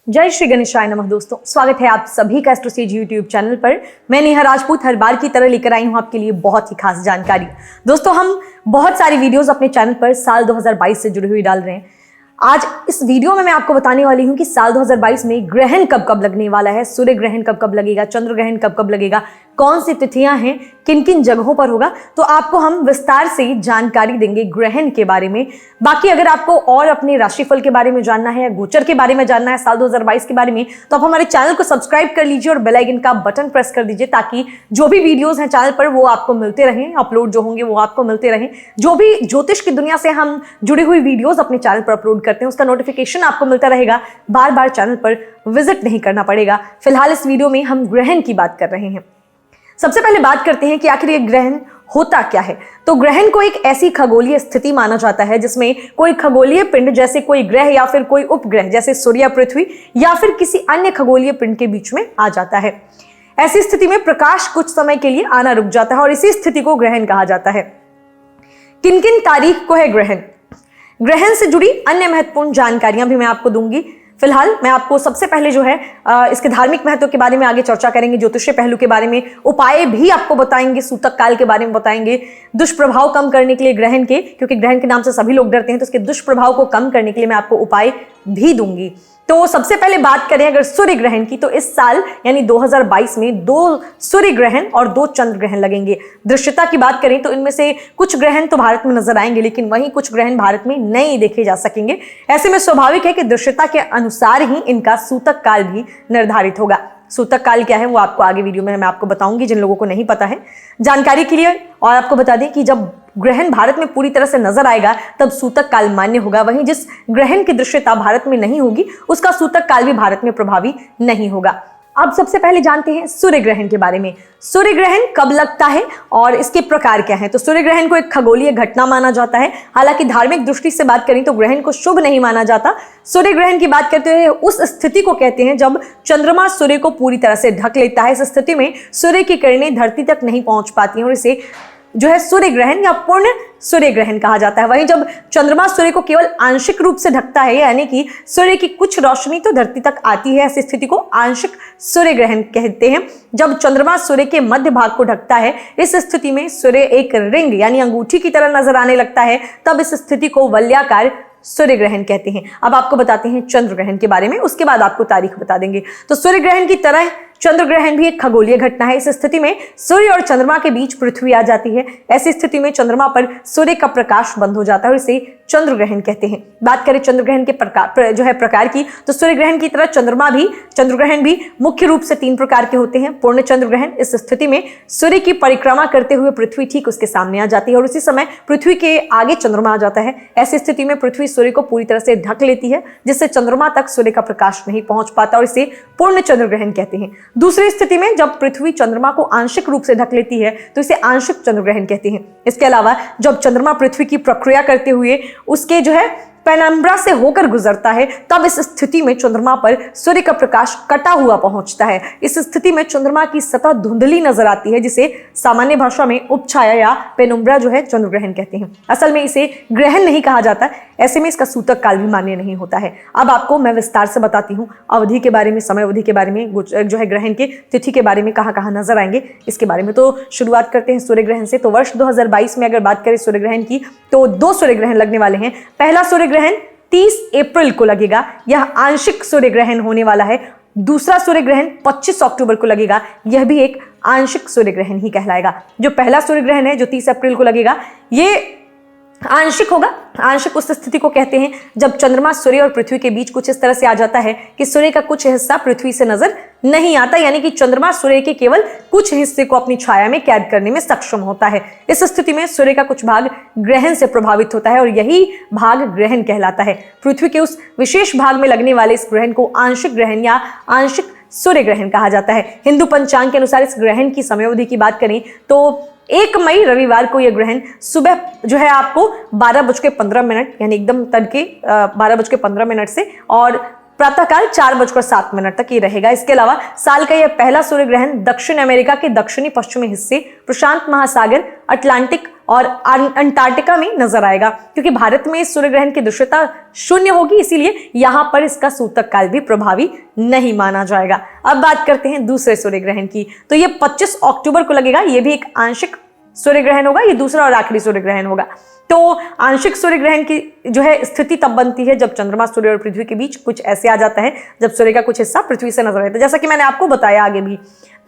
जय श्री गणेशाय नमः। दोस्तों, स्वागत है आप सभी का एस्ट्रोसेज यूट्यूब चैनल पर। मैं नेहा राजपूत हर बार की तरह लेकर आई हूं आपके लिए बहुत ही खास जानकारी। दोस्तों, हम बहुत सारी वीडियोस अपने चैनल पर साल 2022 से जुड़ी हुई डाल रहे हैं। आज इस वीडियो में मैं आपको बताने वाली हूं कि साल 2022 में ग्रहण कब कब लगने वाला है, सूर्य ग्रहण कब कब लगेगा, चंद्र ग्रहण कब कब लगेगा, कौन सी तिथियां हैं, किन किन जगहों पर होगा। तो आपको हम विस्तार से जानकारी देंगे ग्रहण के बारे में। बाकी अगर आपको और अपने राशिफल के बारे में जानना है या गोचर के बारे में जानना है साल 2022 के बारे में, तो आप हमारे चैनल को सब्सक्राइब कर लीजिए और बेल आइकन का बटन प्रेस कर दीजिए ताकि जो भी वीडियोस हैं चैनल पर वो आपको मिलते रहें, अपलोड जो होंगे वो आपको मिलते रहें। जो भी ज्योतिष की दुनिया से हम जुड़ी हुई वीडियोस अपने चैनल पर अपलोड करते हैं उसका नोटिफिकेशन आपको मिलता रहेगा, बार बार चैनल पर विजिट नहीं करना पड़ेगा। फिलहाल इस वीडियो में हम ग्रहण की बात कर रहे हैं। सबसे पहले बात करते हैं कि आखिर ये ग्रहण होता क्या है। तो ग्रहण को एक ऐसी खगोलीय स्थिति माना जाता है जिसमें कोई खगोलीय पिंड जैसे कोई ग्रह या फिर कोई उपग्रह जैसे सूर्य, पृथ्वी या फिर किसी अन्य खगोलीय पिंड के बीच में आ जाता है। ऐसी स्थिति में प्रकाश कुछ समय के लिए आना रुक जाता है और इसी स्थिति को ग्रहण कहा जाता है। किन किन तारीख को है ग्रहण? ग्रहण से जुड़ी अन्य महत्वपूर्ण जानकारियां भी मैं आपको दूंगी। फिलहाल मैं आपको सबसे पहले जो है इसके धार्मिक महत्व के बारे में आगे चर्चा करेंगे, ज्योतिषीय पहलू के बारे में, उपाय भी आपको बताएंगे, सूतक काल के बारे में बताएंगे, दुष्प्रभाव कम करने के लिए ग्रहण के, क्योंकि ग्रहण के नाम से सभी लोग डरते हैं, तो उसके दुष्प्रभाव को कम करने के लिए मैं आपको उपाय भी दूंगी। तो सबसे पहले बात करें अगर सूर्य ग्रहण की, तो इस साल यानी 2022 में 2 सूर्य ग्रहण और 2 चंद्र ग्रहण लगेंगे। दृश्यता की बात करें तो इनमें से कुछ ग्रहण तो भारत में नजर आएंगे, लेकिन वहीं कुछ ग्रहण भारत में नहीं देखे जा सकेंगे। ऐसे में स्वाभाविक है कि दृश्यता के अनुसार ही इनका सूतक काल भी निर्धारित होगा। सूतक काल क्या है वो आपको आगे वीडियो में मैं आपको बताऊंगी, जिन लोगों को नहीं पता है जानकारी के लिए। और आपको बता दें कि जब ग्रहण भारत में पूरी तरह से नजर आएगा तब सूतक काल मान्य होगा, वहीं जिस ग्रहण की दृश्यता भारत में नहीं होगी उसका सूतक काल भी भारत में प्रभावी नहीं होगा। अब सबसे पहले जानते हैं सूर्य ग्रहण के बारे में। सूर्य ग्रहण कब लगता है और इसके प्रकार क्या हैं? तो सूर्य ग्रहण को एक खगोलीय घटना माना जाता है। हालांकि धार्मिक दृष्टि से बात करें तो ग्रहण को शुभ नहीं माना जाता। सूर्य ग्रहण की बात करते हुए उस स्थिति को कहते हैं जब चंद्रमा सूर्य को पूरी तरह से ढक लेता है। इस स्थिति में सूर्य की किरणें धरती तक नहीं पहुंच पाती हैं और इसे जो है सूर्य ग्रहण या पूर्ण सूर्य ग्रहण कहा जाता है। वहीं जब चंद्रमा सूर्य को केवल आंशिक रूप से ढकता है, यानी कि सूर्य की कुछ रोशनी तो धरती तक आती है, ऐसी स्थिति को आंशिक सूर्य ग्रहण कहते हैं। जब चंद्रमा सूर्य के मध्य भाग को ढकता है, इस स्थिति में सूर्य एक रिंग यानी अंगूठी की तरह नजर आने लगता है, तब इस स्थिति को वलयाकार सूर्य ग्रहण कहते हैं। अब आपको बताते हैं चंद्र ग्रहण के बारे में, उसके बाद आपको तारीख बता देंगे। तो सूर्य ग्रहण की तरह चंद्र ग्रहण भी एक खगोलीय घटना है। इस स्थिति में सूर्य और चंद्रमा के बीच पृथ्वी आ जाती है। ऐसी स्थिति में चंद्रमा पर सूर्य का प्रकाश बंद हो जाता है और इसे चंद्र ग्रहण कहते हैं। बात करें चंद्र ग्रहण के प्रकार की, तो सूर्य ग्रहण की तरह चंद्र ग्रहण भी मुख्य रूप से 3 प्रकार के होते हैं। पूर्ण चंद्र ग्रहण, इस स्थिति में सूर्य की परिक्रमा करते हुए पृथ्वी ठीक उसके सामने आ जाती है और उसी समय पृथ्वी के आगे चंद्रमा आ जाता है। ऐसी स्थिति में पृथ्वी सूर्य को पूरी तरह से ढक लेती है, जिससे चंद्रमा तक सूर्य का प्रकाश नहीं पहुंच पाता और इसे पूर्ण चंद्र ग्रहण कहते हैं। दूसरी स्थिति में जब पृथ्वी चंद्रमा को आंशिक रूप से ढक लेती है तो इसे आंशिक चंद्र ग्रहण कहते हैं। इसके अलावा जब चंद्रमा पृथ्वी की प्रक्रिया करते हुए उसके जो है पेनम्ब्रा से होकर गुजरता है, तब इस स्थिति में चंद्रमा पर सूर्य का प्रकाश कटा हुआ पहुंचता है। इस स्थिति में चंद्रमा की सतह धुंधली नजर आती है, जिसे सामान्य भाषा में उपछाया या पेनुम्ब्रा जो है चंद्र ग्रहण कहते हैं। असल में इसे ग्रहण नहीं कहा जाता, ऐसे में इसका सूतक काल भी मान्य नहीं होता है। अब आपको मैं विस्तार से बताती हूँ अवधि के बारे में, समय अवधि के बारे में, जो है ग्रहण के तिथि के बारे में, कहाँ कहाँ नजर आएंगे इसके बारे में। तो शुरुआत करते हैं सूर्य ग्रहण से। तो वर्ष 2022 में अगर बात करें सूर्य ग्रहण की, तो 2 सूर्य ग्रहण लगने वाले हैं। पहला सूर्य ग्रहण 30 अप्रैल को लगेगा, यह आंशिक सूर्य ग्रहण होने वाला है। दूसरा सूर्य ग्रहण 25 अक्टूबर को लगेगा, यह भी एक आंशिक सूर्य ग्रहण ही कहलाएगा। जो पहला सूर्य ग्रहण है जो 30 अप्रैल को लगेगा, ये आंशिक होगा। आंशिक उस स्थिति को कहते हैं जब चंद्रमा सूर्य और पृथ्वी के बीच कुछ इस तरह से आ जाता है कि सूर्य का कुछ हिस्सा पृथ्वी से नजर नहीं आता, यानी कि चंद्रमा सूर्य के केवल कुछ हिस्से को अपनी छाया में कैद करने में सक्षम होता है। इस स्थिति में सूर्य का कुछ भाग ग्रहण से प्रभावित होता है और यही भाग ग्रहण कहलाता है। पृथ्वी के उस विशेष भाग में लगने वाले इस ग्रहण को आंशिक ग्रहण या आंशिक सूर्य ग्रहण कहा जाता है। हिंदू पंचांग के अनुसार इस ग्रहण की समयावधि की बात करें तो 1 मई रविवार को यह ग्रहण सुबह जो है आपको 12:15 यानी एकदम तड़के 12:15 से और प्रातःकाल 4:07 तक ये रहेगा। इसके अलावा साल का यह पहला सूर्य ग्रहण दक्षिण अमेरिका के दक्षिणी पश्चिमी हिस्से, प्रशांत महासागर, अटलांटिक और अंटार्कटिका में नजर आएगा। क्योंकि भारत में इस सूर्य ग्रहण की दृश्यता शून्य होगी, इसीलिए यहां पर इसका सूतक काल भी प्रभावी नहीं माना जाएगा। अब बात करते हैं दूसरे सूर्य ग्रहण की। तो ये 25 अक्टूबर को लगेगा। ये भी एक आंशिक सूर्य ग्रहण होगा, ये दूसरा और आखिरी सूर्य ग्रहण होगा। तो आंशिक सूर्य ग्रहण की जो है स्थिति तब बनती है जब चंद्रमा, सूर्य और पृथ्वी के बीच कुछ ऐसे आ जाता है जब सूर्य का कुछ हिस्सा पृथ्वी से नजर आता है, जैसा कि मैंने आपको बताया आगे भी।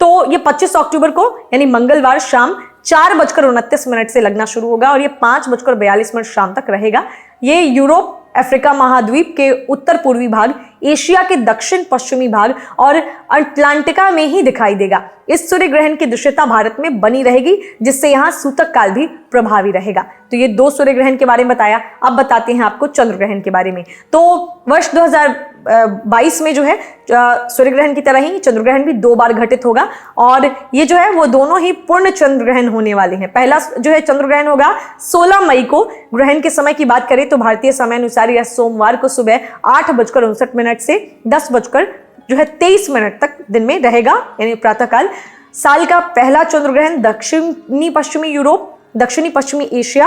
तो ये 25 अक्टूबर को यानी मंगलवार शाम 4:29 से लगना शुरू होगा और ये 5:42 शाम तक रहेगा। ये यूरोप, अफ्रीका महाद्वीप के उत्तर पूर्वी भाग, एशिया के दक्षिण पश्चिमी भाग और अटलांटिका में ही दिखाई देगा। इस सूर्य ग्रहण की दृश्यता भारत में बनी रहेगी, जिससे यहाँ सूतक काल भी प्रभावी रहेगा। तो ये 2 सूर्य ग्रहण के बारे में बताया। अब बताते हैं आपको चंद्र ग्रहण के बारे में। तो वर्ष 2022 में जो है सूर्य ग्रहण की तरह ही चंद्र ग्रहण भी 2 बार घटित होगा और ये जो है वो दोनों ही पूर्ण चंद्र ग्रहण होने वाले हैं। पहला जो है चंद्र ग्रहण होगा 16 मई को। ग्रहण के समय की बात करें तो भारतीय समय अनुसार यह सोमवार को सुबह 8:59 से 10:23 तक दिन में रहेगा, यानी प्रातःकाल। साल का पहला चंद्र ग्रहण दक्षिणी पश्चिमी यूरोप, दक्षिणी पश्चिमी एशिया,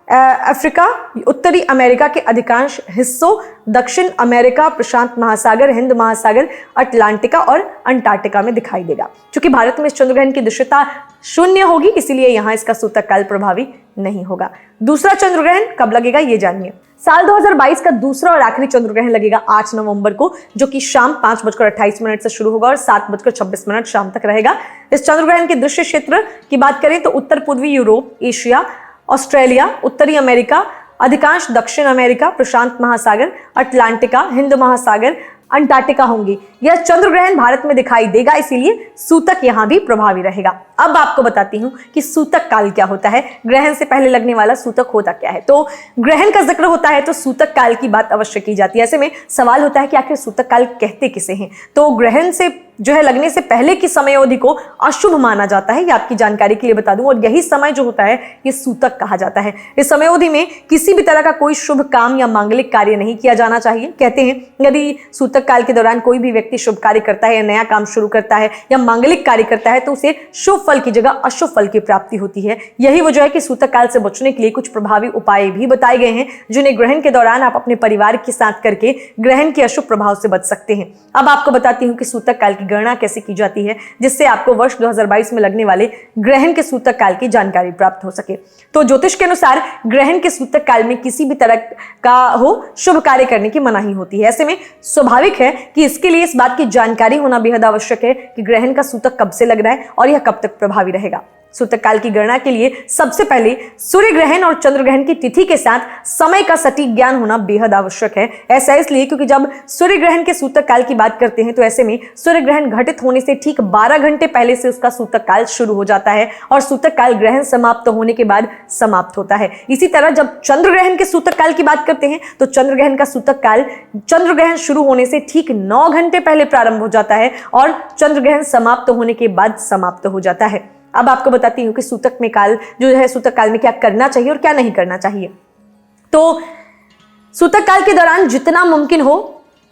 अफ्रीका, उत्तरी अमेरिका के अधिकांश हिस्सों, दक्षिण अमेरिका, प्रशांत महासागर, हिंद महासागर, अटलांटिका और अंटार्कटिका में दिखाई देगा। क्योंकि भारत में इस चंद्र ग्रहण की दृश्यता शून्य होगी, इसीलिए यहां इसका सूतक काल प्रभावी नहीं होगा। दूसरा चंद्र ग्रहण कब लगेगा ये जानिए। साल 2022 का दूसरा और आखिरी चंद्र ग्रहण लगेगा 8 नवंबर को, जो कि शाम 5:28 से शुरू होगा और 7:26 शाम तक रहेगा। इस चंद्र ग्रहण के दृश्य क्षेत्र की बात करें तो उत्तर पूर्वी यूरोप, एशिया, ऑस्ट्रेलिया, उत्तरी अमेरिका, अधिकांश दक्षिण अमेरिका, प्रशांत महासागर, अटलांटिका, हिंद महासागर, अंटार्कटिका होंगी। यह चंद्र ग्रहण भारत में दिखाई देगा, इसीलिए सूतक यहां भी प्रभावी रहेगा। अब आपको बताती हूं कि सूतक काल क्या होता है, ग्रहण से पहले लगने वाला सूतक होता क्या है। तो ग्रहण का जिक्र होता है तो सूतक काल की बात अवश्य की जाती है। ऐसे में सवाल होता है कि आखिर सूतक काल कहते किसे हैं। तो ग्रहण से जो है लगने से पहले की समयावधि को अशुभ माना जाता है, ये आपकी जानकारी के लिए बता दूं, और यही समय जो होता है ये सूतक कहा जाता है। इस समयावधि में किसी भी तरह का कोई शुभ काम या मांगलिक कार्य नहीं किया जाना चाहिए। कहते हैं यदि सूतक काल के दौरान कोई भी व्यक्ति शुभ कार्य करता है या नया काम शुरू करता है या मांगलिक कार्य करता है तो उसे शुभ फल की जगह अशुभ फल की प्राप्ति होती है। यही वजह है कि सूतक काल से बचने के लिए कुछ प्रभावी उपाय भी बताए गए हैं, जिन्हें ग्रहण के दौरान आप अपने परिवार के साथ करके ग्रहण के अशुभ प्रभाव से बच सकते हैं। अब आपको बताती हूँ कि सूतक काल की गणना कैसे की जाती है, जिससे आपको वर्ष 2022 में लगने वाले ग्रहण के सूतक काल की जानकारी प्राप्त हो सके। तो ज्योतिष के अनुसार ग्रहण के सूतक काल में किसी भी तरह का हो शुभ कार्य करने की मनाही होती है। ऐसे में स्वाभाविक है कि इसके लिए इस बात की जानकारी होना बेहद आवश्यक है कि ग्रहण का सूतक कब से लग रहा है और यह कब तक प्रभावी रहेगा। सूतक काल की गणना के लिए सबसे पहले सूर्य ग्रहण और चंद्र ग्रहण की तिथि के साथ समय का सटीक ज्ञान होना बेहद आवश्यक है। ऐसा इसलिए क्योंकि जब सूर्य ग्रहण के सूतक काल की बात करते हैं तो ऐसे में सूर्य ग्रहण घटित होने से ठीक 12 घंटे पहले से उसका सूतक काल शुरू हो जाता है और सूतक काल ग्रहण समाप्त होने के बाद समाप्त होता है। इसी तरह जब चंद्र ग्रहण के सूतक काल की बात करते हैं तो चंद्र ग्रहण का सूतक काल चंद्र ग्रहण शुरू होने से ठीक 9 घंटे पहले प्रारंभ हो जाता है और चंद्र ग्रहण समाप्त होने के बाद समाप्त हो जाता है। अब आपको बताती हूँ कि सूतक में काल जो है सूतक काल में क्या करना चाहिए और क्या नहीं करना चाहिए। तो सूतक काल के दौरान जितना मुमकिन हो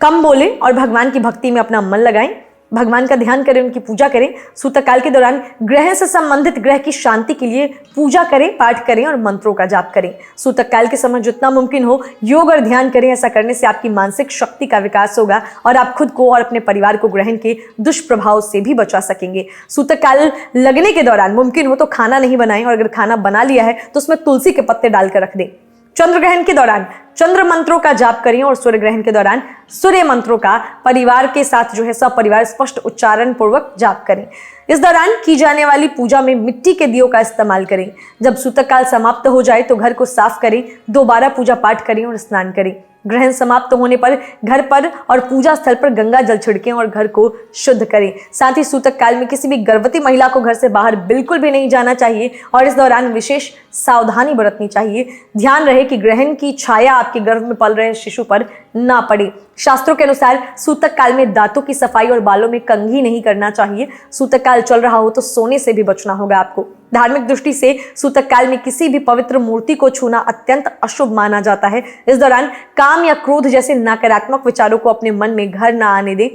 कम बोले और भगवान की भक्ति में अपना मन लगाएं, भगवान का ध्यान करें, उनकी पूजा करें। सूतक काल के दौरान ग्रहण से संबंधित ग्रह की शांति के लिए पूजा करें, पाठ करें और मंत्रों का जाप करें। सूतक काल के समय जितना मुमकिन हो योग और ध्यान करें। ऐसा करने से आपकी मानसिक शक्ति का विकास होगा और आप खुद को और अपने परिवार को ग्रहण के दुष्प्रभाव से भी बचा सकेंगे। सूतक काल लगने के दौरान मुमकिन हो तो खाना नहीं बनाएं और अगर खाना बना लिया है तो उसमें तुलसी के पत्ते डालकर रख दें। चंद्र ग्रहण के दौरान चंद्र मंत्रों का जाप करें और सूर्य ग्रहण के दौरान सूर्य मंत्रों का परिवार के साथ जो है सब परिवार स्पष्ट उच्चारण पूर्वक जाप करें। इस दौरान की जाने वाली पूजा में मिट्टी के दियों का इस्तेमाल करें। जब सूतक काल समाप्त हो जाए तो घर को साफ करें, दोबारा पूजा पाठ करें और स्नान करें। ग्रहण समाप्त होने पर घर पर और पूजा स्थल पर गंगा जल छिड़कें और घर को शुद्ध करें। साथ ही सूतक काल में किसी भी गर्भवती महिला को घर से बाहर बिल्कुल भी नहीं जाना चाहिए और इस दौरान विशेष सावधानी बरतनी चाहिए। ध्यान रहे कि ग्रहण की छाया आपके गर्भ में पल रहे शिशु पर ना पड़े। शास्त्रों के अनुसार सूतक काल में दांतों की सफाई और बालों में कंघी नहीं करना चाहिए। सूतक काल चल रहा हो तो सोने से भी बचना होगा आपको। धार्मिक दृष्टि से सूतक काल में किसी भी पवित्र मूर्ति को छूना अत्यंत अशुभ माना जाता है। इस दौरान काम या क्रोध जैसे नकारात्मक विचारों को अपने मन में घर ना आने दें।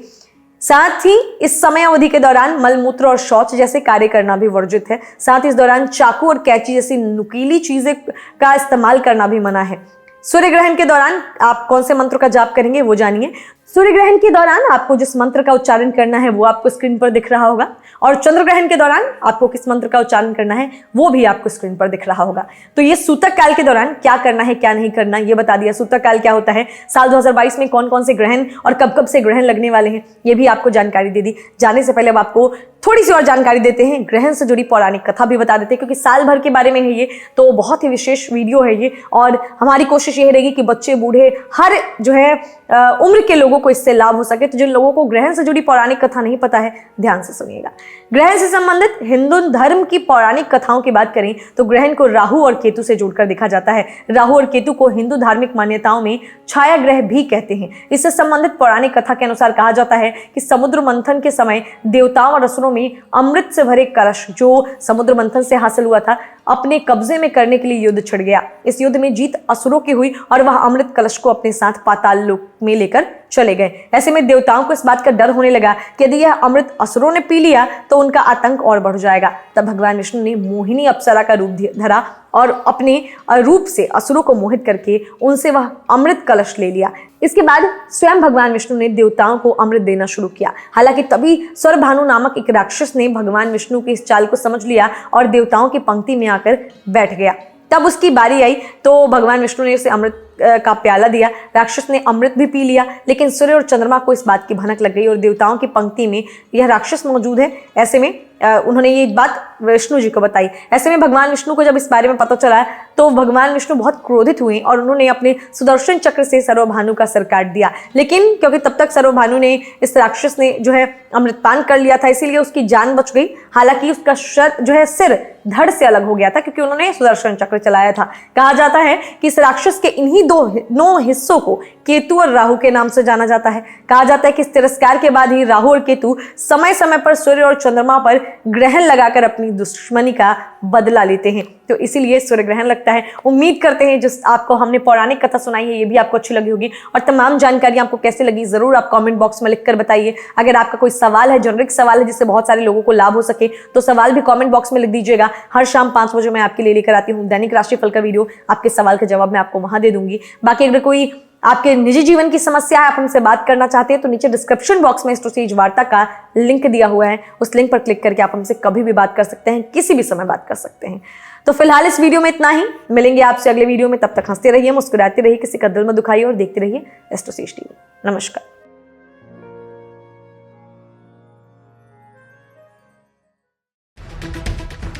साथ ही इस समय अवधि के दौरान मलमूत्र और शौच जैसे कार्य करना भी वर्जित है। साथ ही इस दौरान चाकू और कैंची जैसी नुकीली चीजें का इस्तेमाल करना भी मना है। सूर्य ग्रहण के दौरान आप कौन से मंत्र का जाप करेंगे वो जानिए। सूर्य ग्रहण के दौरान आपको जिस मंत्र का उच्चारण करना है वो आपको स्क्रीन पर दिख रहा होगा, और चंद्र ग्रहण के दौरान आपको किस मंत्र का उच्चारण करना है वो भी आपको स्क्रीन पर दिख रहा होगा। तो ये सूतक काल के दौरान क्या करना है क्या नहीं करना ये बता दिया। सूतक काल क्या होता है, साल 2022 में कौन कौन से ग्रहण और कब कब से ग्रहण लगने वाले हैं ये भी आपको जानकारी दे दी। जाने से पहले अब आपको थोड़ी सी और जानकारी देते हैं, ग्रहण से जुड़ी पौराणिक कथा भी बता देते हैं, क्योंकि साल भर के बारे में है ये, तो बहुत ही विशेष वीडियो है ये, और हमारी कोशिश ये रहेगी कि बच्चे बूढ़े हर जो है उम्र के लोगों को इससे लाभ हो सके। तो जिन लोगों को ग्रहण से जुड़ी पौराणिक कथा नहीं पता है ध्यान से सुनिएगा। ग्रहण से संबंधित हिंदू धर्म की पौराणिक कथाओं की बात करें तो ग्रहण को राहु और केतु से जोड़कर देखा जाता है। राहु और केतु को हिंदू धार्मिक मान्यताओं में छाया ग्रह भी कहते हैं। इससे संबंधित पौराणिक कथा के अनुसार कहा जाता है कि समुद्र मंथन के समय देवताओं और असुरों में अमृत से भरे कलश जो समुद्र मंथन से हासिल हुआ था अपने कब्जे में करने के लिए युद्ध छिड़ गया। इस युद्ध में जीत असुरों की हुई और वह अमृत कलश को अपने साथ पाताल लोक में लेकर चले गए। ऐसे में देवताओं को इस बात का डर होने लगा कि यदि यह अमृत असुरों ने पी लिया तो उनका आतंक और बढ़ जाएगा। तब भगवान विष्णु ने मोहिनी अप्सरा का रूप धरा और अपने रूप से असुरों को मोहित करके उनसे वह अमृत कलश ले लिया। इसके बाद स्वयं भगवान विष्णु ने देवताओं को अमृत देना शुरू किया। हालांकि तभी स्वरभानु नामक एक राक्षस ने भगवान विष्णु की इस चाल को समझ लिया और देवताओं की पंक्ति में आकर बैठ गया। तब उसकी बारी आई तो भगवान विष्णु ने उसे अमृत का प्याला दिया। राक्षस ने अमृत भी पी लिया, लेकिन सूर्य और चंद्रमा को इस बात की भनक लग गई और देवताओं की पंक्ति में यह राक्षस मौजूद है। ऐसे में उन्होंने ये बात विष्णु जी को बताई। ऐसे में भगवान विष्णु को जब इस बारे में पता चला तो भगवान विष्णु बहुत क्रोधित हुए और उन्होंने अपने सुदर्शन चक्र से सर्वभानु का सिर काट दिया। लेकिन क्योंकि तब तक सर्वभानु ने इस राक्षस ने जो है अमृतपान कर लिया था, इसीलिए उसकी जान बच गई। हालांकि उसका जो है सिर धड़ से अलग हो गया था, क्योंकि उन्होंने सुदर्शन चक्र चलाया था। कहा जाता है कि इस राक्षस के इन्हीं 9 हिस्सों को केतु और राहु के नाम से जाना जाता है। कहा जाता है कि इस तिरस्कार के बाद ही राहु और केतु समय समय पर सूर्य और चंद्रमा पर ग्रहण लगाकर अपनी दुश्मनी का बदला लेते हैं। तो इसीलिए सूर्य ग्रहण लगता है। उम्मीद करते हैं जिस आपको हमने पौराणिक कथा सुनाई है ये भी आपको अच्छी लगी होगी, और तमाम जानकारी आपको कैसे लगी जरूर आप कमेंट बॉक्स में लिखकर बताइए। अगर आपका कोई सवाल है, जेनरिक सवाल है जिससे बहुत सारे लोगों को लाभ हो सके, तो सवाल भी कमेंट बॉक्स में लिख दीजिएगा। हर शाम 5 बजे मैं आपके लिए लेकर आती हूँ दैनिक राशिफल का वीडियो। आपके सवाल का जवाब मैं आपको वहां दे दूंगी। बाकी अगर कोई आपके निजी जीवन की समस्या है, आप हमसे बात करना चाहते हैं, तो नीचे डिस्क्रिप्शन बॉक्स में एस्ट्रोसेज वार्ता का लिंक दिया हुआ है। उस लिंक पर क्लिक करके आप हमसे कभी भी बात कर सकते हैं, किसी भी समय बात कर सकते हैं। तो फिलहाल इस वीडियो में इतना ही। मिलेंगे आपसे अगले वीडियो में। तब तक हंसते रहिए, मुस्कुराते रहिए, किसी का दिल में दुखाइए और देखते रहिए एस्ट्रोसेज टीवी। नमस्कार।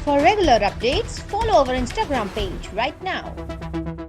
For regular updates, follow our Instagram page right now.